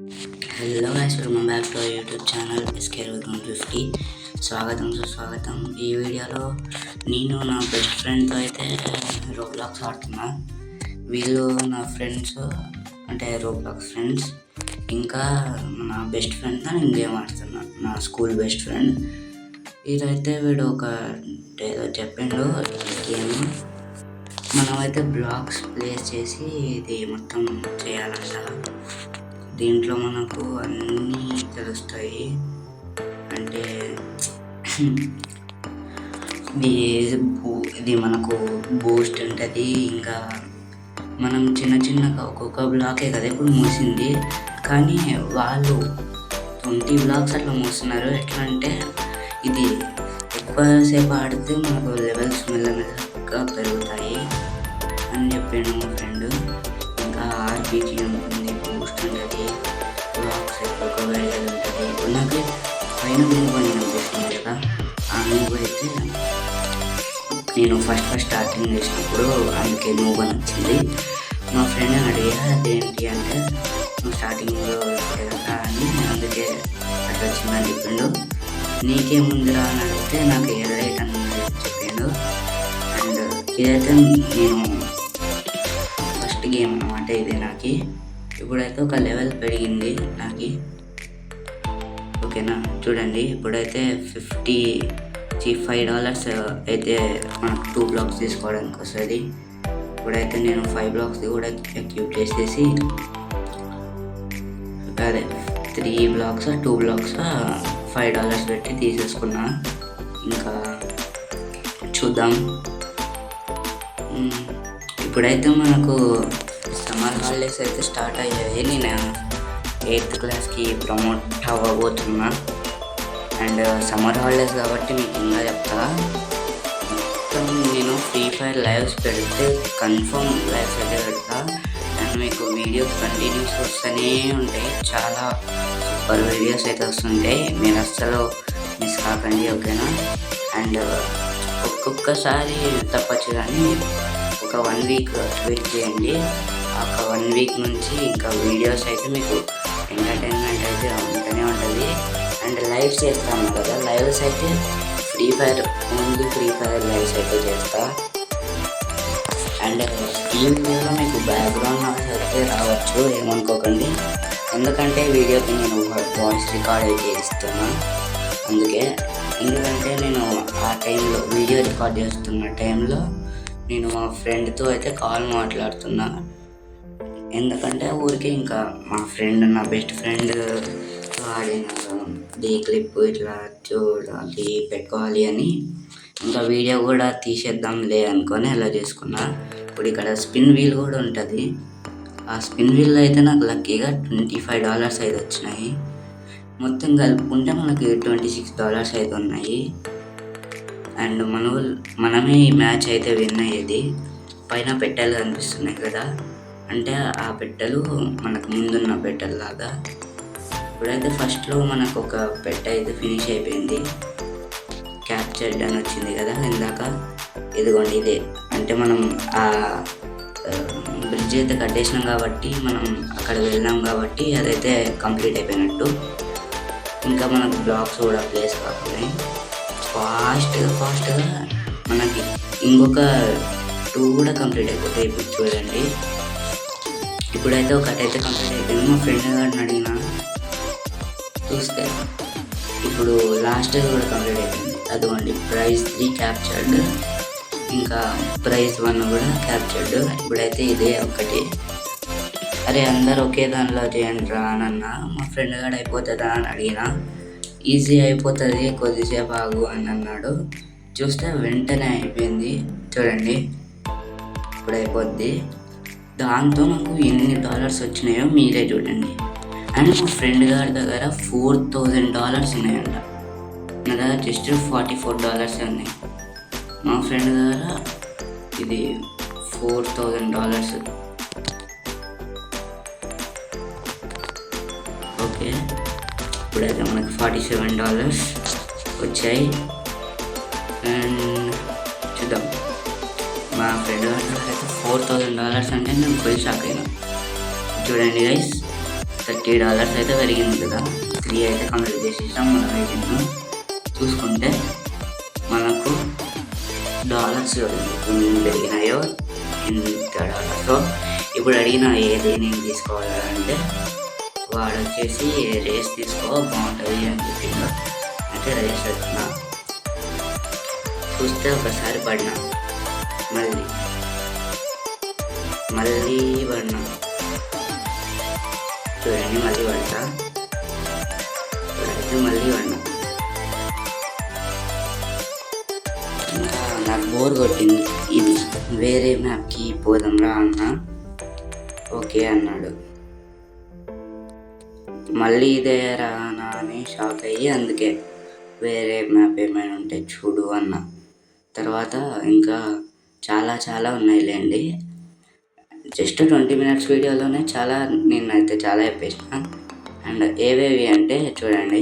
Hello guys, welcome back to YouTube channel SK150. సుస్వాగతం. ఈ వీడియోలో నేను నా బెస్ట్ ఫ్రెండ్తో అయితే రోబ్లాక్స్ ఆడుతున్నా. వీళ్ళు నా ఫ్రెండ్స్, అంటే రోబ్లాక్స్ ఫ్రెండ్స్. ఇంకా నా బెస్ట్ ఫ్రెండ్తో నేను గేమ్ ఆడుతున్నా, నా స్కూల్ బెస్ట్ ఫ్రెండ్. ఇదైతే వీడు ఒక ఏదో చెప్పిండు గేమ్. మనమైతే బ్లాక్స్ ప్లేస్ చేసి ఇది మొత్తం చేయాలంట. దీంట్లో మనకు అన్నీ తెలుస్తాయి. అంటే ఇది మనకు బూస్ట్ ఉంటుంది. ఇంకా మనం చిన్నగా ఒక్కొక్క బ్లాకే కదా ఇప్పుడు మూసింది, కానీ వాళ్ళు 20 బ్లాక్స్ అట్లా మూస్తున్నారు. ఎట్లా అంటే ఇది ఎక్కువసేపు ఆడితే మనకు లెవెల్స్ మెల్లమెల్లగా పెరుగుతాయి అని చెప్పాను మా ఫ్రెండ్. ఇంకా RPG ఉంటుంది, బూస్ట్ ఉంటుంది, బ్లాక్స్ ఎక్కువ వేయడం ఉంటుంది. ఇప్పుడు నాకు పైన మూవ్ అని అనిపిస్తుంది కదా, ఆ మూవ్ అయితే నేను ఫస్ట్ స్టార్టింగ్ చేసినప్పుడు అందుకే మూవ్ అని వచ్చింది. మా ఫ్రెండ్ అడిగా అదేంటి అంటే, నువ్వు స్టార్టింగ్లో కదా అని అందుకే అట్లా వచ్చిందని చెప్పిండు. నీకేముందిరా అని అడిగితే నాకు ఏదైతే అని చెప్పిండు. అండ్ ఇదైతే నేను ఫస్ట్ గేమ్ అన్నమాట ఇది నాకు. ఇప్పుడైతే ఒక లెవెల్ పెరిగింది నాకు, ఓకేనా. చూడండి, ఇప్పుడైతే $5 అయితే మనకు 2 బ్లాక్స్ తీసుకోవడానికి వస్తుంది. ఇప్పుడైతే నేను 5 బ్లాక్స్ కూడా ఎక్యూప్ చేసేసి, అదే 3 బ్లాక్స్ 2 బ్లాక్స్ $5 పెట్టి తీసేసుకున్నా. ఇంకా చూద్దాం. ఇప్పుడైతే మనకు సమ్మర్ హాలిడేస్ అయితే స్టార్ట్ అయ్యాయి. నేను 8th క్లాస్కి ప్రమోట్ అవ్వబోతున్నా. అండ్ సమ్మర్ హాలిడేస్ కాబట్టి మీకు ఇంకా చెప్తా. మొత్తం నేను ఫ్రీ ఫైర్ లైవ్స్ పెడితే కన్ఫర్మ్ లైవ్స్ అయితే పెడతా. అండ్ మీకు వీడియోస్ కంటిన్యూస్ వస్తూనే ఉంటాయి, చాలా సూపర్ వీడియోస్ అయితే వస్తుంటాయి. మీరు అస్సలు మిస్ కాకండి, ఓకేనా. అండ్ ఒక్కొక్కసారి తప్పచ్చు, కానీ ఒక 1 వీక్ వెయిట్ చేయండి. ఒక 1 వీక్ నుంచి ఇంకా వీడియోస్ అయితే మీకు ఎంటర్టైన్మెంట్ అయితే ఉంటూనే ఉంటుంది. అండ్ లైవ్స్ చేస్తాను కదా, లైవ్స్ అయితే ఓన్లీ ఫ్రీ ఫైర్ లైవ్స్ అయితే చేస్తా. అండ్ ఈ వీడియోలో మీకు బ్యాక్గ్రౌండ్ నాయిస్ అయితే రావచ్చు, ఏమనుకోకండి. ఎందుకంటే వీడియోకి నేను వాయిస్ రికార్డ్ అయితే ఇస్తున్నా. ఎందుకంటే నేను ఆ టైంలో వీడియో రికార్డ్ చేస్తున్న టైంలో నేను మా ఫ్రెండ్తో అయితే కాల్ మాట్లాడుతున్నా. ఎందుకంటే ఊరికే ఇంకా మా ఫ్రెండ్, నా బెస్ట్ ఫ్రెండ్ ఆడిన డే క్లిప్ ఇట్లా చూడాలి, పెట్టుకోవాలి అని ఇంకా వీడియో కూడా తీసేద్దాంలే అనుకొని అలా చేసుకున్నా. ఇప్పుడు ఇక్కడ స్పిన్ వీల్ కూడా ఉంటుంది. ఆ స్పిన్ వీల్ అయితే నాకు లక్కీగా $25 అయితే వచ్చినాయి. మొత్తం కలుపుకుంటే మనకి $26 అయితే ఉన్నాయి. అండ్ మనమే ఈ మ్యాచ్ అయితే విన్ అయ్యేది. పైన పెట్టెలు కనిపిస్తున్నాయి కదా, అంటే ఆ పెట్టెలు మనకు ముందున్న పెట్టెల్లాగా. ఇప్పుడైతే ఫస్ట్లో మనకు ఒక పెట్టె అయితే ఫినిష్ అయిపోయింది. క్యాప్చర్డ్ అని వచ్చింది కదా ఇందాక, ఇదిగోండి ఇదే. అంటే మనం ఆ బ్రిడ్జ్ అయితే కట్టేసినాం కాబట్టి, మనం అక్కడ వెళ్ళాం కాబట్టి అదైతే కంప్లీట్ అయిపోయినట్టు. ఇంకా మనకు బ్లాక్స్ కూడా ప్లేస్ కాకుండా ఫాస్ట్గా మనకి ఇంకొక 2 కూడా కంప్లీట్ అయిపోతాయి. ఇప్పుడు చూడండి, ఇప్పుడైతే ఒకటైతే కంప్లీట్ అయిపోయింది. మా ఫ్రెండ్ గారిని అడిగిన చూస్తే ఇప్పుడు లాస్ట్ కూడా కంప్లీట్ అయిపోయింది. అదిగోండి ప్రైజ్ 3 క్యాప్చర్డ్, ఇంకా ప్రైజ్ 1 కూడా క్యాప్చర్డ్. ఇప్పుడైతే ఇదే ఒకటి. అరే అందరు ఒకే దానిలో చేయండి రా అని అన్నా. మా ఫ్రెండ్ గారు అయిపోతుందా అని అడిగిన. ఈజీ అయిపోతుంది, కొద్దిసేపు ఆగు అని అన్నాడు. చూస్తే వెంటనే అయిపోయింది. చూడండి, ఇప్పుడు అయిపోద్ది. దాంతో నాకు ఎన్ని డాలర్స్ వచ్చినాయో మీరే చూడండి. అండ్ మా ఫ్రెండ్ గారి దగ్గర $4,000 ఉన్నాయంట. నా దగ్గర జస్ట్ $44 ఉన్నాయి. మా ఫ్రెండ్ దగ్గర ఇది $4,000. ఓకే, ఇప్పుడైతే మనకి $47 వచ్చాయి. అండ్ చూద్దాం, మా ఫ్రెండ్ గారి అయితే $4,000 అంటే నేను ఫుల్ షాక్ అయినా. చూడండి గైస్, $30 అయితే పెరిగింది కదా. 3 అయితే కంప్లీట్ చేసేసాం. మనం వెయిటింగ్ చూసుకుంటే మనకు డాలర్స్ ఎన్ని పెరిగినాయో ఎంత డాలర్స్. ఇప్పుడు అడిగిన ఏది నేను తీసుకోవాలంటే వాడు వచ్చేసి రేస్ తీసుకో బాగుంటుంది అని చెప్పిండు. అయితే రేస్ వచ్చిన చూస్తే ఒకసారి పడినా, మళ్ళీ పడినా. చూడండి మళ్ళీ పడతా, అయితే మళ్ళీ పడినా. నాకు బోర్ కొట్టింది, ఇది వేరే మ్యాప్కి పోదాంరా అన్న. ఓకే అన్నాడు. మళ్ళీ ఇదే రానా అని షాక్ అయ్యి అందుకే వేరే మ్యాప్ ఏమైనా ఉంటే చూడు అన్న. తర్వాత ఇంకా చాలా ఉన్నాయిలేండి. జస్ట్ 20 minutes వీడియోలోనే నేనైతే చాలా చెప్పేసిన. అండ్ ఏవేవి అంటే చూడండి,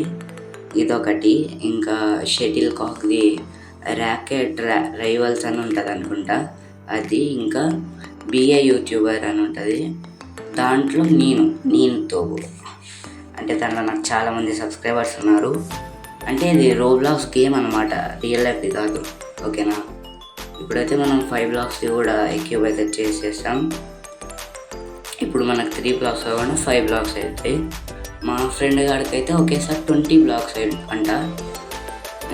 ఇదొకటి, ఇంకా షటిల్ కాక్ది ర్యాకెట్ రైవల్స్ అని ఉంటుంది అనుకుంటా అది, ఇంకా బిఏ యూట్యూబర్ అని ఉంటుంది. దాంట్లో నేనుతో అంటే దాంట్లో నాకు చాలామంది సబ్స్క్రైబర్స్ ఉన్నారు. అంటే ఇది రోబ్లాక్స్ గేమ్ అనమాట, రియల్ లైఫ్ది కాదు. ఓకేనా, ఇప్పుడైతే మనం 5 blocks కూడా ఎక్యూబ్ అయితే చేసేస్తాం. ఇప్పుడు మనకు 3 blocks కాకుండా 5 blocks అవుతాయి. మా ఫ్రెండ్ గారికి అయితే ఒకేసారి 20 blocks అంట.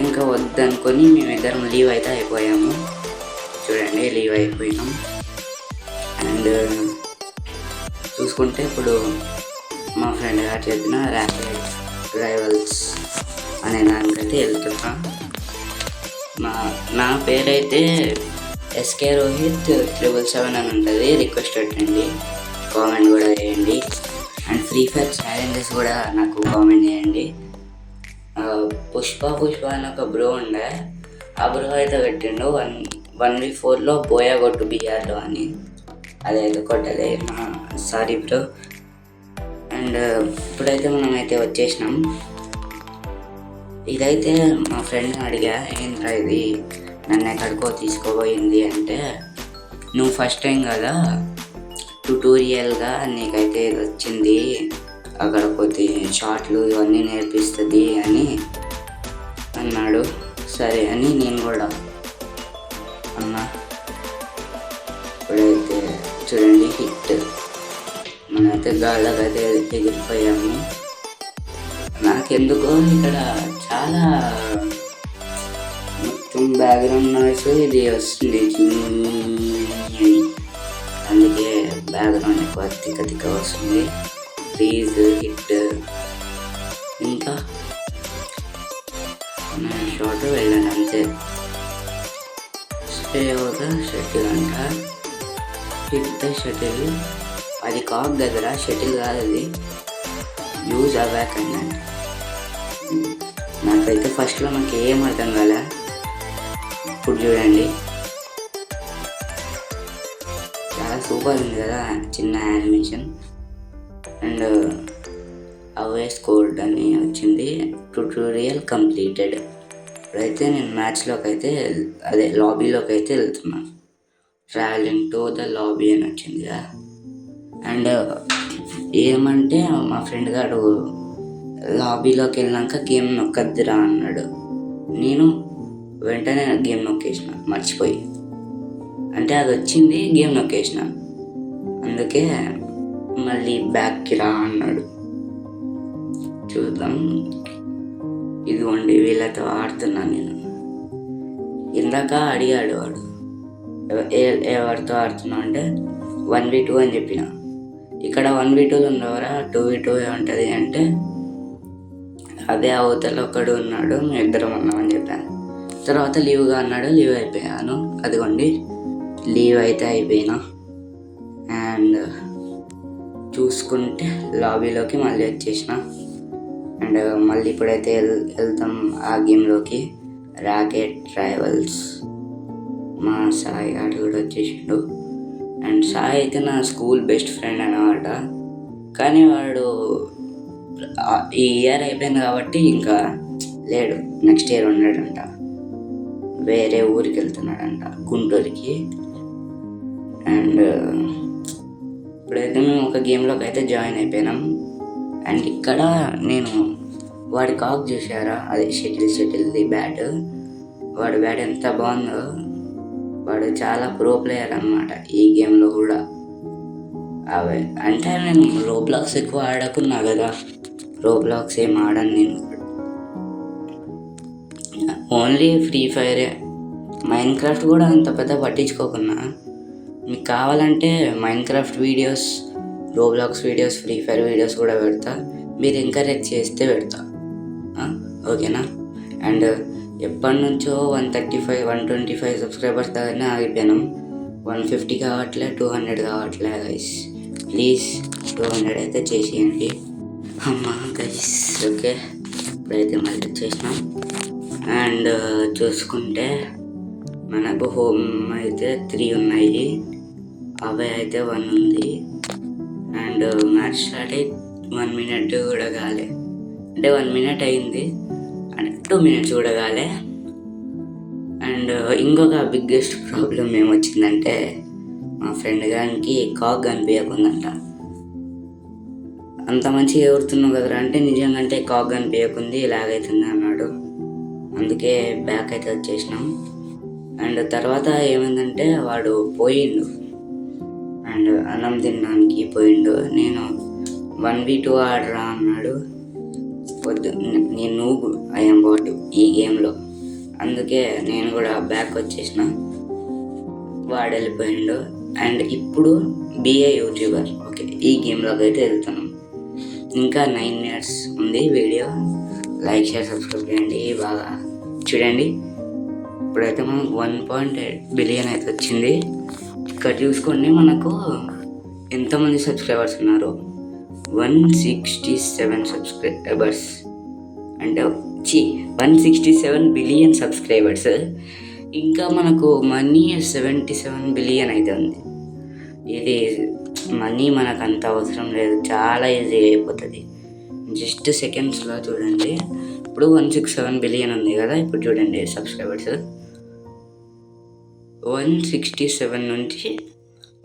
ఇంకా వద్దనుకొని మేమిద్దరం లీవ్ అయితే అయిపోయాము. చూడండి లీవ్ అయిపోయినాం. అండ్ చూసుకుంటే ఇప్పుడు మా ఫ్రెండ్ గారు చెప్పిన ర్యాపిడ్ రైవల్స్ అనే దానికైతే వెళ్తున్నా. నా పేరైతే ఎస్కే రోహిత్ 777 అని ఉంటుంది. రిక్వెస్ట్ పెట్టండి, కామెంట్ కూడా చేయండి. అండ్ ఫ్రీ ఫైర్ ఛాలెంజెస్ కూడా నాకు కామెంట్ చేయండి. పుష్ప అని ఒక బ్రో ఉండే, ఆ బ్రో అయితే పెట్టిండు 1v4లో బోయా కొట్టు బిఆర్లో అని. అదైతే కొట్టలే, సారీ బ్రో. అండ్ ఇప్పుడైతే మనమైతే వచ్చేసినాం. ఇదైతే మా ఫ్రెండ్ని అడిగా, ఏంట్రా ఇది నన్ను ఎక్కడికో తీసుకోబోయింది అంటే, నువ్వు ఫస్ట్ టైం కదా ట్యుటోరియల్గా నీకైతే ఇది వచ్చింది, అక్కడ కొద్ది షార్ట్లు ఇవన్నీ నేర్పిస్తుంది అని అన్నాడు. సరే అని నేను కూడా అన్నా. ఇప్పుడైతే చూడండి హిట్, మనైతే గాళ్ళకైతే ఎగిరిపోయాము. నాకెందుకో ఇక్కడ చాలా మొత్తం బ్యాక్గ్రౌండ్ నాయిస్ ఇది వస్తుంది, అందుకే బ్యాక్గ్రౌండ్ ఎక్కువ తిక్క వస్తుంది. Please hit. ఇంకా షార్ట్ వెళ్ళాను అంతే. స్ప్రే అవుతా షటిల్ అంట, హిట్ ద షటిల్. అది కాక్ దగ్గర, షటిల్ కాదు అది, యూజ్ అవ్యాక్ అన్నట్టు. నాకైతే ఫస్ట్లో నాకు ఏం అర్థం కాలే. ఇప్పుడు చూడండి చాలా సూపర్ ఉంది కదా, చిన్న యానిమేషన్. అండ్ అవే స్కోర్డ్ అని వచ్చింది, ట్యుటోరియల్ కంప్లీటెడ్. ఇప్పుడైతే నేను మ్యాచ్లోకి అయితే అదే లాబీలోకి అయితే వెళ్తున్నాను. ట్రావెలింగ్ టు ద లాబీ అని వచ్చింది కదా. అండ్ ఏమంటే మా ఫ్రెండ్ గారు లాబీలోకి వెళ్ళాక గేమ్ నొక్కద్దురా అన్నాడు. నేను వెంటనే గేమ్ నొక్కేసిన మర్చిపోయి. అంటే అది వచ్చింది, గేమ్ నొక్కేసిన. అందుకే మళ్ళీ బ్యాక్కి రా అన్నాడు. చూద్దాం. ఇదిగోండి వీళ్ళతో ఆడుతున్నాను నేను. ఇందాక అడిగాడు వాడు ఎవరితో ఆడుతున్నావు అంటే 1v2 అని చెప్పిన. ఇక్కడ 1v2 ఉండవరా, 2v2 ఉంటుంది అంటే అదే అవతల ఒకడు ఉన్నాడు, మేము ఇద్దరం ఉన్నామని చెప్పాను. తర్వాత లీవ్గా అన్నాడు, లీవ్ అయిపోయాను. అదిగోండి లీవ్ అయితే అయిపోయినా. అండ్ చూసుకుంటే లాబీలోకి మళ్ళీ వచ్చేసిన. అండ్ మళ్ళీ ఇప్పుడైతే వెళ్తాం ఆ గేమ్లోకి, ర్యాకెట్ రైవల్స్. మా సాయి గారు కూడా వచ్చేసిండు. అండ్ సాయి అయితే నా స్కూల్ బెస్ట్ ఫ్రెండ్ అన్నమాట. కానీ వాడు ఈ ఇయర్ అయిపోయింది కాబట్టి ఇంకా లేడు, నెక్స్ట్ ఇయర్ ఉన్నాడంట, వేరే ఊరికి వెళ్తున్నాడంట, గుంటూరుకి. అండ్ ఇప్పుడైతే మేము ఒక గేమ్లోకి అయితే జాయిన్ అయిపోయినాం. అండ్ ఇక్కడ నేను వాడి కాక్ చూసారా, అది షటిల్ది బ్యాట్. వాడి బ్యాట్ ఎంత బాగుందో. వాడు చాలా ప్రో ప్లేయర్ అనమాట ఈ గేమ్లో కూడా. అవి అంటే నేను రోబ్లాక్స్ ఎక్కువ ఆడకున్నా కదా, రోబ్లాక్స్ ఏం ఆడను నేను, ఓన్లీ ఫ్రీ ఫైరే. మైన్ క్రాఫ్ట్ కూడా అంత పెద్ద పట్టించుకోకున్నా. మీకు కావాలంటే Minecraft videos, Roblox videos, Free Fire videos కూడా పెడతా. మీరు ఎంకరేజ్ చేస్తే పెడతా, ఓకేనా. అండ్ ఎప్పటి నుంచో 135 125 సబ్స్క్రైబర్స్ దగ్గరనే ఆగిపోయాను. 150 కావట్లే, 200 కావట్లే గైస్. ప్లీజ్ 200 అయితే చేసేయండి అమ్మా గైస్. ఓకే, ఇప్పుడైతే మళ్ళీ వచ్చేసినాం. అండ్ చూసుకుంటే మనకు హోమ్ అయితే 3 ఉన్నాయి, అవే అయితే 1 ఉంది. అండ్ మ్యాచ్ స్టార్ట్ అయ్యి 1 minute కూడా కాలే, అంటే 1 minute అయింది, అంటే 2 minutes కూడా కాలే. అండ్ ఇంకొక బిగ్గెస్ట్ ప్రాబ్లం ఏమొచ్చిందంటే మా ఫ్రెండ్ గారికి కాక్ కనిపించకుందంట. అంత మంచిగా ఎగురుతున్నావు కదరా అంటే, నిజంగా కాక్ కనిపించకుంది, ఇలాగైతుంది అన్నాడు. అందుకే బ్యాక్ అయితే వచ్చేసినాం. అండ్ తర్వాత ఏమైందంటే వాడు పోయిండు, అండ్ అన్నం తినడానికి పోయిండు. నేను 1v2 ఆడరా అన్నాడు. వద్దు, నేను నూబ్ ఐఎమ్ బాట్ ఈ గేమ్లో, అందుకే నేను కూడా బ్యాక్ వచ్చేసిన. వాడు వెళ్ళిపోయిండు. అండ్ ఇప్పుడు బిఏ యూట్యూబర్. ఓకే, ఈ గేమ్లోకి అయితే వెళ్తున్నాం. ఇంకా 9 minutes ఉంది వీడియో. లైక్, షేర్, సబ్స్క్రైబ్ చేయండి, బాగా చూడండి. ఇప్పుడైతే మనకు 1.8 billion అయితే వచ్చింది. ఇక్కడ చూసుకోండి మనకు ఎంతమంది సబ్స్క్రైబర్స్ ఉన్నారు. 167 సబ్స్క్రైబర్స్, అంటే 167 billion సబ్స్క్రైబర్స్. ఇంకా మనకు మనీ 77 billion అయితే ఉంది. ఇది మనీ మనకు అంత అవసరం లేదు, చాలా ఈజీ అయిపోతుంది. జస్ట్ సెకండ్స్లో చూడండి. ఇప్పుడు 167 billion ఉంది కదా, ఇప్పుడు చూడండి సబ్స్క్రైబర్స్ 167 నుంచి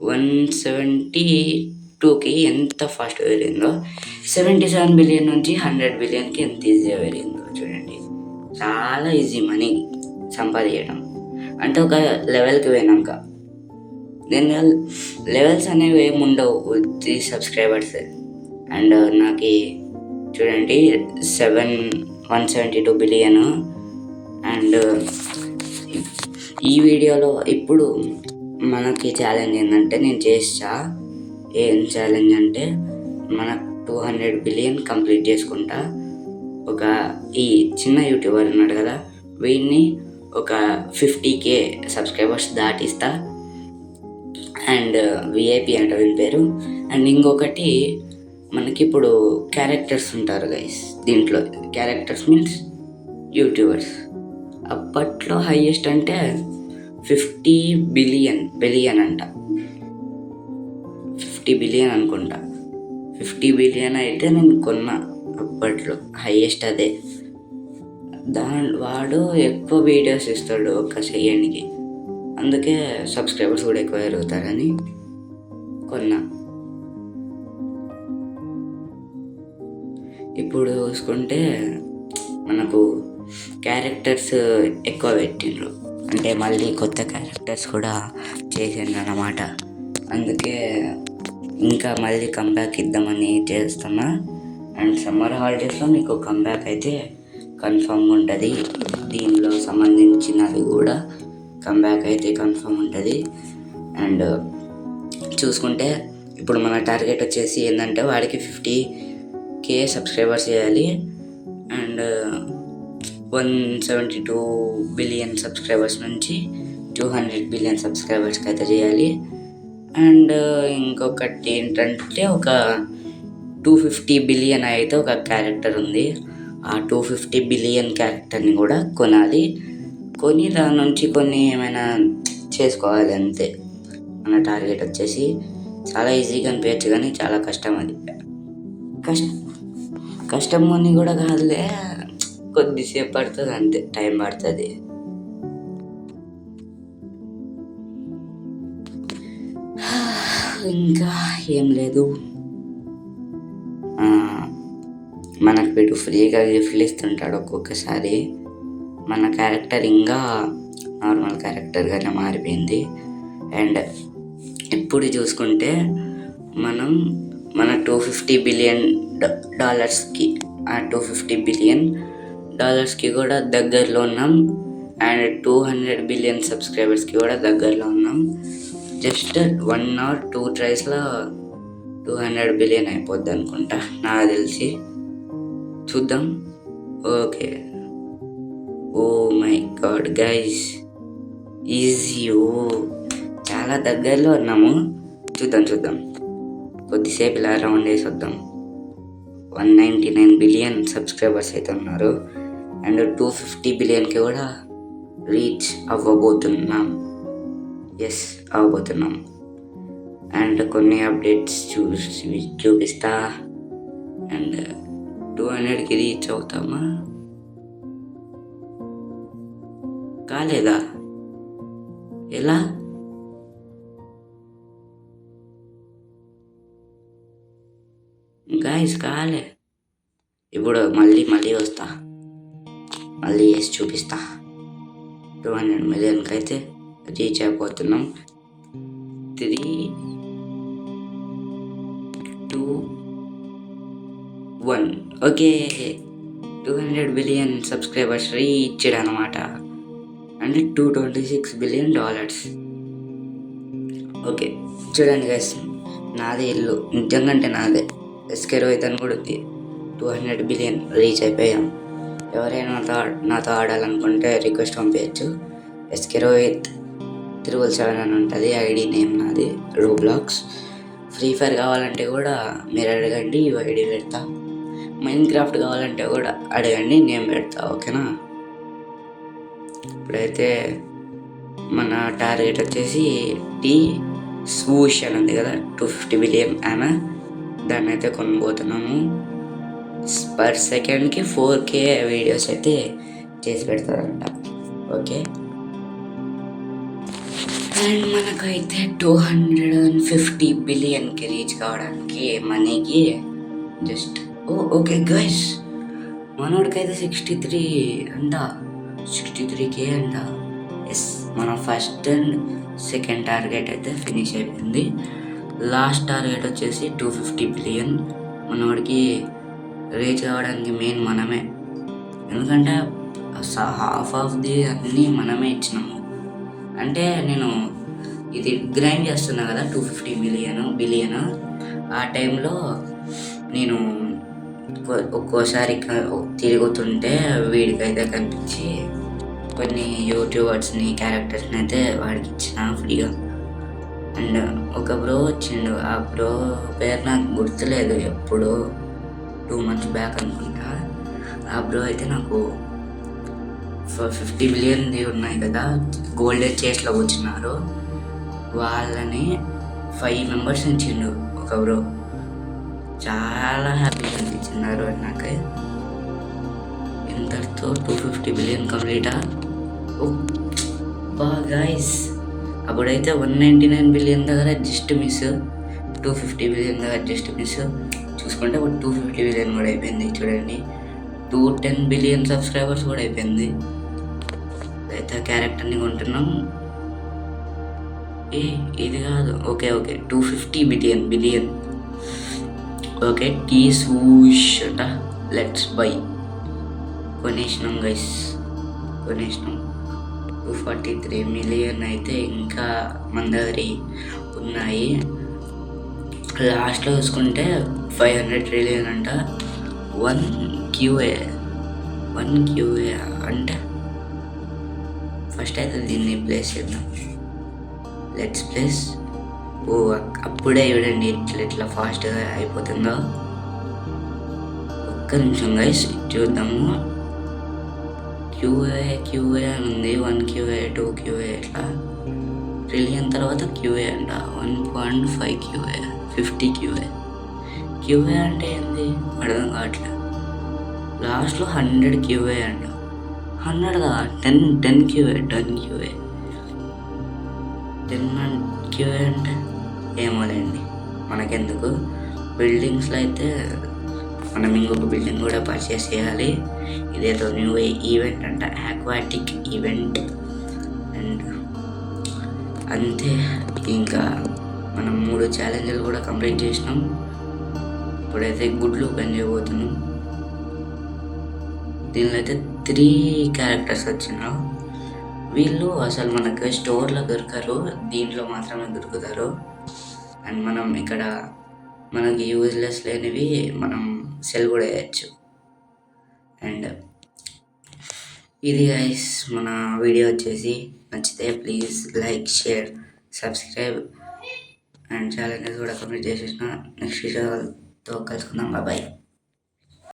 172కి ఎంత ఫాస్ట్ వెళ్ళిందో, 77 billion నుంచి 100 billionకి ఎంత ఈజీగా వెళ్ళిందో చూడండి. చాలా ఈజీ మనీ సంపాదించడం. అంటే ఒక లెవెల్కి పోయినాక, నేను లెవెల్స్ అనేవి ఏమి ఉండవు, 3 సబ్స్క్రైబర్స్. అండ్ నాకు చూడండి 172 billion. అండ్ ఈ వీడియోలో ఇప్పుడు మనకి ఛాలెంజ్ ఏంటంటే, నేను చేస్తా. ఏం ఛాలెంజ్ అంటే, మన 200 billion కంప్లీట్ చేసుకుంటా. ఒక ఈ చిన్న యూట్యూబర్ ఉన్నాడు కదా, వీడిని ఒక 50k సబ్స్క్రైబర్స్ దాటిస్తా. అండ్ విఐపి అంటే వీని పేరు. అండ్ ఇంకొకటి, మనకి ఇప్పుడు క్యారెక్టర్స్ ఉంటారు గైస్ దీంట్లో. Characters means YouTubers. అప్పట్లో హైయెస్ట్ అంటే 50 billion అంట, 50 billion అనుకుంటా. 50 billion అయితే నేను కొన్నా అప్పట్లో, హైయెస్ట్ అదే. వాడు ఎక్కువ వీడియోస్ ఇస్తాడు ఒక సెకండ్కి, అందుకే సబ్స్క్రైబర్స్ కూడా ఎక్కువ పెరుగుతారని కొన్నా. ఇప్పుడు చూసుకుంటే మనకు క్యారెక్టర్స్ ఎక్కువ పెట్టిండ్రు, అంటే మళ్ళీ కొత్త క్యారెక్టర్స్ కూడా చేసిండ్రు అన్నమాట. అందుకే ఇంకా మళ్ళీ కంబ్యాక్ ఇద్దామని చేస్తున్నా. అండ్ సమ్మర్ హాలిడేస్లో మీకు కంబ్యాక్ అయితే కన్ఫర్మ్ ఉంటుంది. దీనిలో సంబంధించినది కూడా కంబ్యాక్ అయితే కన్ఫర్మ్ ఉంటుంది. అండ్ చూసుకుంటే ఇప్పుడు మన టార్గెట్ వచ్చేసి ఏంటంటే, వాడికి 50k సబ్స్క్రైబర్స్ చేయాలి. అండ్ 172 billion సబ్స్క్రైబర్స్ నుంచి 200 billion సబ్స్క్రైబర్స్కి అయితే చేయాలి. అండ్ ఇంకొకటి ఏంటంటే, ఒక 250 billion అయితే ఒక క్యారెక్టర్ ఉంది. ఆ 250 billion క్యారెక్టర్ని కూడా కొనాలి. కొని దాని నుంచి కొన్ని ఏమైనా చేసుకోవాలి, అంతే. మన టార్గెట్ వచ్చేసి చాలా ఈజీగా అనిపించచ్చు, కానీ చాలా కష్టం. అది కష్టం అని కూడా కాదులే, కొద్దిసేపు పడుతుంది అంతే, టైం పడుతుంది. ఇంకా ఏం లేదు. మనకు వీడు ఫ్రీగా గిఫ్ట్లు ఇస్తుంటాడు ఒక్కొక్కసారి. మన క్యారెక్టర్ ఇంకా నార్మల్ క్యారెక్టర్గానే మారిపోయింది. అండ్ ఇప్పుడు చూసుకుంటే మనం మన $250 బిలియన్ ఆ $250 బిలియన్ కూడా దగ్గరలో ఉన్నాం. అండ్ 200 బిలియన్ సబ్స్క్రైబర్స్కి కూడా దగ్గరలో ఉన్నాం. జస్ట్ 1 or 2 tries-లో 200 బిలియన్ అయిపోద్ది అనుకుంటా నాకు తెలిసి. చూద్దాం. Okay, oh my god guys, easy. చాలా దగ్గరలో ఉన్నాము. చూద్దాం కొద్దిసేపు ఇలా రౌండ్ వేసి వద్దాం. 199 బిలియన్ సబ్స్క్రైబర్స్ అయితే ఉన్నారు. అండ్ 250 బిలియన్కి కూడా రీచ్ అవ్వబోతున్నాం. అండ్ కొన్ని అప్డేట్స్ చూపిస్తా. అండ్ 200కి రీచ్ అవుతామా? కాలేదా? ఎలా? గాయస్ కాలే. ఇప్పుడు మళ్ళీ వస్తా, మళ్ళీ వేసి చూపిస్తా. 200 మిలియన్కి అయితే రీచ్ అయిపోతున్నాం. 3, 2, 1. ఓకే, 200 బిలియన్ సబ్స్క్రైబర్స్ రీచ్డ్ అనమాట. అంటే $226 బిలియన్. ఓకే, చూడండి గైస్, నాదే ఇల్లు, నిజంగా అంటే నాదే. ఎస్కే రోహిత్ అని కూడా ఉంది. 200 బిలియన్ రీచ్ అయిపోయాం. ఎవరైనా నాతో ఆడాలనుకుంటే రిక్వెస్ట్ పంపించచ్చు. ఎస్కే రోహిత్ 777 అని ఉంటుంది ఐడి నేమ్ నాది. రోబ్లాక్స్, ఫ్రీ ఫైర్ కావాలంటే కూడా మీరు అడగండి, ఐడి పెడతా. మైన్క్రాఫ్ట్ కావాలంటే కూడా అడగండి, నేను పెడతా. ఓకేనా? ఇప్పుడైతే మన టార్గెట్ వచ్చేసి స్వూష్ అని ఉంది కదా, 250 బిలియన్ ఆమె, దాన్ని అయితే కొనబోతున్నాము. పర్ సెకండ్కి 4K వీడియోస్ అయితే చేసి పెడతారంట. ఓకే, అండ్ మనకైతే 250 బిలియన్కి రీచ్ కావడానికి మనీకి జస్ట్ ఓకే గైస్, మనోడికైతే 63K అంట. మన ఫస్ట్ అండ్ సెకండ్ టార్గెట్ అయితే ఫినిష్ అయిపోయింది. లాస్ట్ టార్గెట్ వచ్చేసి 250 బిలియన్. మనవాడికి రీచ్ కావడానికి మెయిన్ మనమే, ఎందుకంటే హాఫ్ ఆఫ్ ది అన్నీ మనమే ఇచ్చినాము. అంటే నేను ఇది గ్రైండ్ చేస్తున్నా కదా 250 బిలియన్. ఆ టైంలో నేను ఒక్కోసారి తిరుగుతుంటే వీడికైతే కనిపించి కొన్ని యూట్యూబర్స్ని, క్యారెక్టర్స్ని అయితే వాడికి ఇచ్చిన ఫ్రీగా. అండ్ ఒక బ్రో వచ్చిండు, ఆ బ్రో పేరు నాకు గుర్తులేదు, ఎప్పుడు 2 months బ్యాక్ అనుకుంటా. ఆ బ్రో అయితే నాకు 50 బిలియన్ది ఉన్నాయి కదా, గోల్డెన్ చేస్లో వచ్చినారు, వాళ్ళని 5 members ఇచ్చిండు ఒక బ్రో. చాలా హ్యాపీగా అనిపించినారు నాకు. ఇంతటితో 250 బిలియన్ కంప్లీటా? గైస్, అప్పుడైతే 199 బిలియన్ దగ్గర జస్ట్ మిస్, 250 బిలియన్ దగ్గర జస్ట్ మిస్. చూసుకుంటే 250 బిలియన్ కూడా అయిపోయింది. చూడండి, 210 బిలియన్ సబ్స్క్రైబర్స్ కూడా అయిపోయింది. అయితే క్యారెక్టర్ని కొంటున్నాం. ఇది కాదు, ఓకే 250 బిలియన్. ఓకే, స్వూష్ అంట. Let's buy. కొనేసినాం గైస్, 243 మిలియన్ అయితే ఇంకా మన దగ్గర ఉన్నాయి. లాస్ట్లో చూసుకుంటే 500 ట్రిలియన్ అంట. 1 QA అంటే ఫస్ట్ అయితే దీన్ని ప్లేస్ చేద్దాం. Let's place. అప్పుడే చూడండి ఎట్లా ఫాస్ట్గా అయిపోతుందో. ఒక్క నిమిషం గైస్, చూద్దాము. QA అని ఉంది. 1 QA, 2 QA, ఇట్లా ట్రిలియన్ తర్వాత QA అంట. 1.5 QA, 50 QA అంటే ఏంది అర్థం కావట్లేదు. లాస్ట్లో 100 QA అంట. 100 కదా, 10 QA. 10 QA అంటే ఏమోలేండి, మనకెందుకు. బిల్డింగ్స్లో అయితే మనం ఇంకొక బిల్డింగ్ కూడా పర్చేస్ చేయాలి. ఇదేదో న్యూ ఈవెంట్ అంట, ఆక్వాటిక్ ఈవెంట్. అండ్ అంతే, ఇంకా మనం 3 ఛాలెంజ్లు కూడా కంప్లీట్ చేసినాం. ఇప్పుడైతే గుడ్లు ఓపెన్ చేయబోతున్నాం. దీనిలో అయితే 3 క్యారెక్టర్స్ వచ్చినారు. వీళ్ళు అసలు మనకు స్టోర్లో దొరకరు, దీంట్లో మాత్రమే దొరుకుతారు. అండ్ మనం ఇక్కడ మనకి యూజ్లెస్ లేనివి మనం సెల్ కూడా వేయచ్చు. అండ్ ఇది గైస్ మన వీడియో వచ్చేసి, నచ్చితే please like, share, subscribe and challenges కూడా కంప్లీట్ చేసేసిన. నెక్స్ట్ వీడియోతో కలుసుకుందాం. బాయ్.